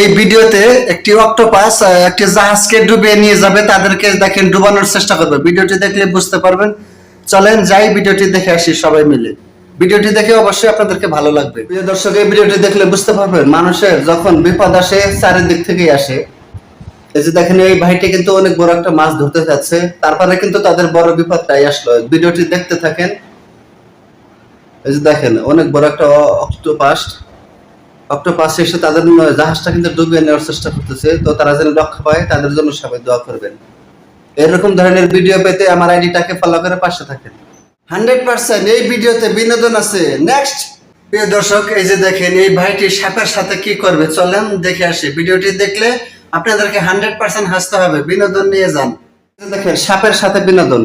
এই ভিডিওতে একটি অক্টোপাস একটি জাহাজকে ডুবিয়ে নিয়ে যাবে, তাদেরকে দেখেন ডুবানোর চেষ্টা করবে। ভিডিওটি দেখলে বুঝতে পারবেন। চলেন যাই ভিডিওটি দেখে আসি সবাই মিলে। ভিডিওটি দেখে অবশ্যই আপনাদেরকে ভালো লাগবে। প্রিয় দর্শক, এই ভিডিওটি দেখলে বুঝতে পারবেন মানুষের যখন বিপদ আসে চারিদিক থেকেই আসে। এই যে দেখেন এই ভাইটি কিন্তু অনেক বড় একটা মাছ ধরতে যাচ্ছে, তারপরে কিন্তু তাদের বড় বিপদটাই আসলো। ভিডিওটি দেখতে থাকেন। এই যে দেখেন অনেক বড় একটা অক্টোপাস এসে তাদের জাহাজটা কিন্তু ডুবিয়ে নেওয়ার চেষ্টা করতেছে। তো তারা যেন রক্ষা পায়, তাদের জন্য সবাই দোয়া করবেন। এরকম ধরনের ভিডিও পেতে আমার আইডিটাকে ফলো করে পাশে থাকেন। 100% এই ভিডিওতে বিনোদন আছে। নেক্সট। প্রিয় দর্শক, এই যে দেখেন এই ভাইটি সাপের সাথে কি করবে, চলেন দেখে আসি। ভিডিওটি দেখলে আপনাদেরকে 100% হাসতে হবে। বিনোদন নিয়ে যান। দেখেন সাপের সাথে বিনোদন,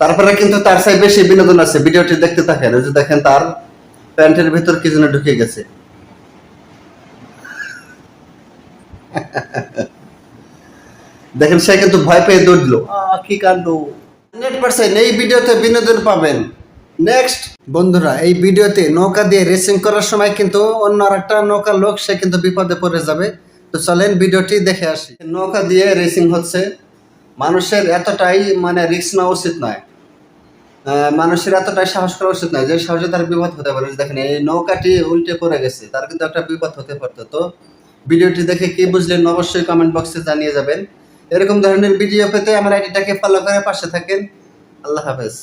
তারপরে কিন্তু তার চাই বেশি বিনোদন আছে। ভিডিওটি দেখতে থাকেন। এই যে দেখেন তার প্যান্টের ভিতর কি যেন ঢুকে গেছে। দেখেন সে কিন্তু ভয় পেয়ে দৌড় দিল। কি কাণ্ড! 100% এই ভিডিওতে বিনোদন পাবেন। নেক্সট। বন্ধুরা, এই ভিডিওতে নৌকা দিয়ে রেসিং করার সময় কিন্তু অন্য আরেকটা নৌকার লোক সে কিন্তু বিপদে পড়ে যাবে। তো চলেন ভিডিওটি দেখে আসি। নৌকা দিয়ে রেসিং হচ্ছে। মানুষের এতটাই রিস্ক নেওয়া উচিত নয়। মানুষের এতটাই সাহস করা উচিত নয় যে সহজে তার বিপদ হতে পারে। দেখেন এই নৌকাটি উল্টে পড়ে গেছে, তার কিন্তু একটা বিপদ হতে পারতো। তো ভিডিওটি দেখে কি বুঝলেন অবশ্যই কমেন্ট বক্সে জানিয়ে যাবেন। এরকম ধরনের ভিডিও পেতে আমার আইডিটাকে ফলো করে পাশে থাকেন। আল্লাহ হাফেজ।